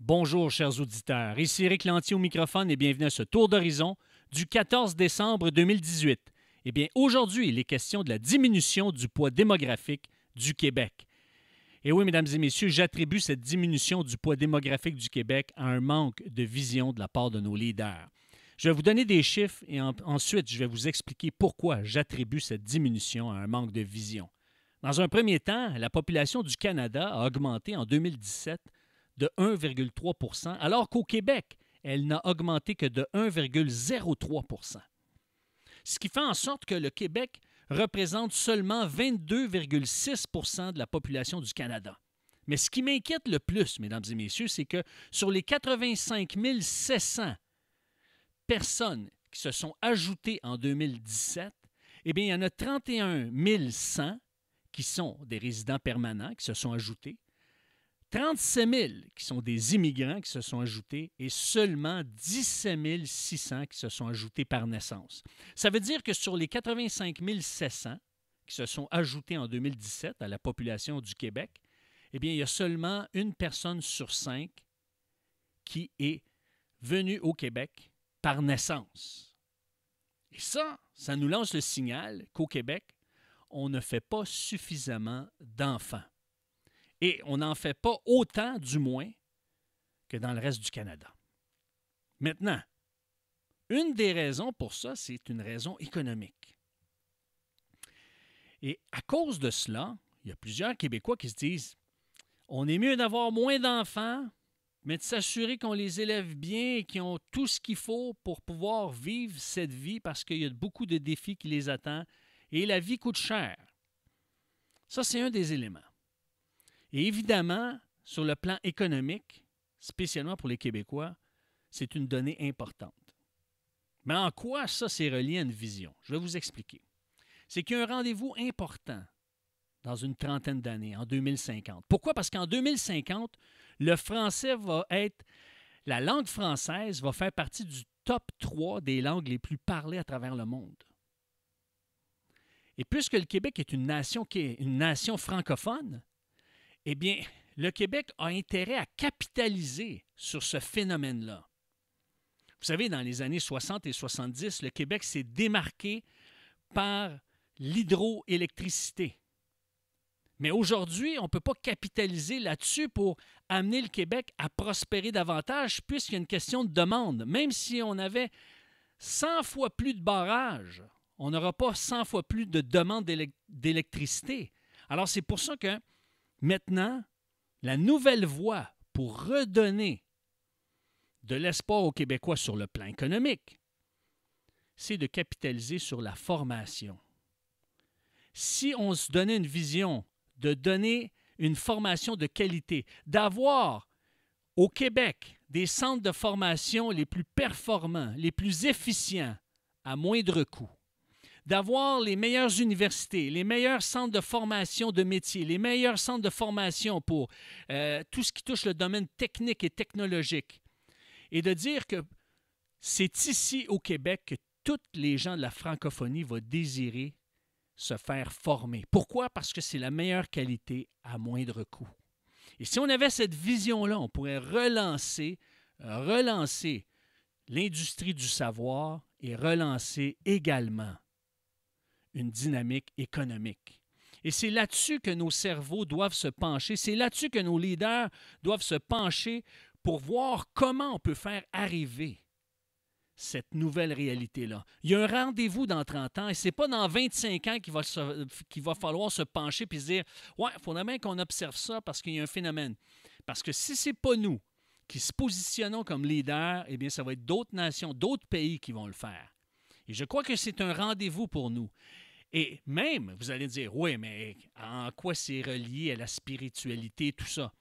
Bonjour, chers auditeurs. Ici Éric Lantier au microphone et bienvenue à ce tour d'horizon du 14 décembre 2018. Eh bien, aujourd'hui, il est question de la diminution du poids démographique du Québec. Et oui, mesdames et messieurs, j'attribue cette diminution du poids démographique du Québec à un manque de vision de la part de nos leaders. Je vais vous donner des chiffres et ensuite, je vais vous expliquer pourquoi j'attribue cette diminution à un manque de vision. Dans un premier temps, la population du Canada a augmenté en 2017 de 1,3 % alors qu'au Québec, elle n'a augmenté que de 1,03 %. Ce qui fait en sorte que le Québec représente seulement 22,6 % de la population du Canada. Mais ce qui m'inquiète le plus, mesdames et messieurs, c'est que sur les 85 700 personnes qui se sont ajoutées en 2017, eh bien, il y en a 31 100 qui sont des résidents permanents qui se sont ajoutés, 37 000 qui sont des immigrants qui se sont ajoutés et seulement 17 600 qui se sont ajoutés par naissance. Ça veut dire que sur les 85 700 qui se sont ajoutés en 2017 à la population du Québec, eh bien, il y a seulement une personne sur 5 qui est venue au Québec par naissance. Et ça nous lance le signal qu'au Québec, on ne fait pas suffisamment d'enfants. Et on n'en fait pas autant, du moins, que dans le reste du Canada. Maintenant, une des raisons pour ça, c'est une raison économique. Et à cause de cela, il y a plusieurs Québécois qui se disent « On est mieux d'avoir moins d'enfants, mais de s'assurer qu'on les élève bien et qu'ils ont tout ce qu'il faut pour pouvoir vivre cette vie parce qu'il y a beaucoup de défis qui les attendent et la vie coûte cher. » Ça, c'est un des éléments. Et évidemment, sur le plan économique, spécialement pour les Québécois, c'est une donnée importante. Mais en quoi ça, c'est relié à une vision? Je vais vous expliquer. C'est qu'il y a un rendez-vous important dans une trentaine d'années, en 2050. Pourquoi? Parce qu'en 2050, le français va être, la langue française va faire partie du top 3 des langues les plus parlées à travers le monde. Et puisque le Québec est une nation francophone, eh bien, le Québec a intérêt à capitaliser sur ce phénomène-là. Vous savez, dans les années 60 et 70, le Québec s'est démarqué par l'hydroélectricité. Mais aujourd'hui, on ne peut pas capitaliser là-dessus pour amener le Québec à prospérer davantage puisqu'il y a une question de demande. Même si on avait 100 fois plus de barrages, on n'aura pas 100 fois plus de demande d'électricité. Alors, c'est pour ça que maintenant, la nouvelle voie pour redonner de l'espoir aux Québécois sur le plan économique, c'est de capitaliser sur la formation. Si on se donnait une vision de donner une formation de qualité, d'avoir au Québec des centres de formation les plus performants, les plus efficients, à moindre coût, d'avoir les meilleures universités, les meilleurs centres de formation de métiers, les meilleurs centres de formation pour tout ce qui touche le domaine technique et technologique, et de dire que c'est ici au Québec que tous les gens de la francophonie vont désirer se faire former. Pourquoi? Parce que c'est la meilleure qualité à moindre coût. Et si on avait cette vision-là, on pourrait relancer l'industrie du savoir et relancer également une dynamique économique. Et c'est là-dessus que nos cerveaux doivent se pencher, c'est là-dessus que nos leaders doivent se pencher pour voir comment on peut faire arriver cette nouvelle réalité-là. Il y a un rendez-vous dans 30 ans et ce n'est pas dans 25 ans qu'il va falloir se pencher et se dire « Ouais, il faudrait bien qu'on observe ça parce qu'il y a un phénomène. » Parce que si ce n'est pas nous qui se positionnons comme leaders, eh bien, ça va être d'autres nations, d'autres pays qui vont le faire. Et je crois que c'est un rendez-vous pour nous. Et même, vous allez dire, oui, mais en quoi c'est relié à la spiritualité, tout ça?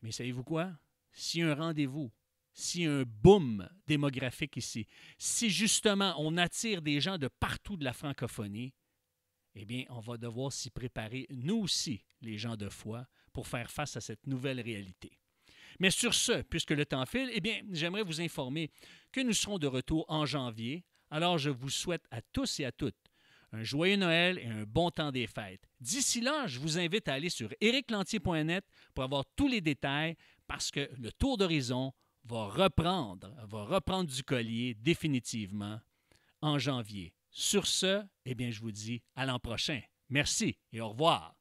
Mais savez-vous quoi? S'il y a un rendez-vous, s'il y a un boom démographique ici, si justement on attire des gens de partout de la francophonie, eh bien, on va devoir s'y préparer, nous aussi, les gens de foi, pour faire face à cette nouvelle réalité. Mais sur ce, puisque le temps file, eh bien, j'aimerais vous informer que nous serons de retour en janvier. Alors, je vous souhaite à tous et à toutes un joyeux Noël et un bon temps des fêtes. D'ici là, je vous invite à aller sur ériclantier.net pour avoir tous les détails parce que le tour d'horizon va reprendre du collier définitivement en janvier. Sur ce, eh bien, je vous dis à l'an prochain. Merci et au revoir.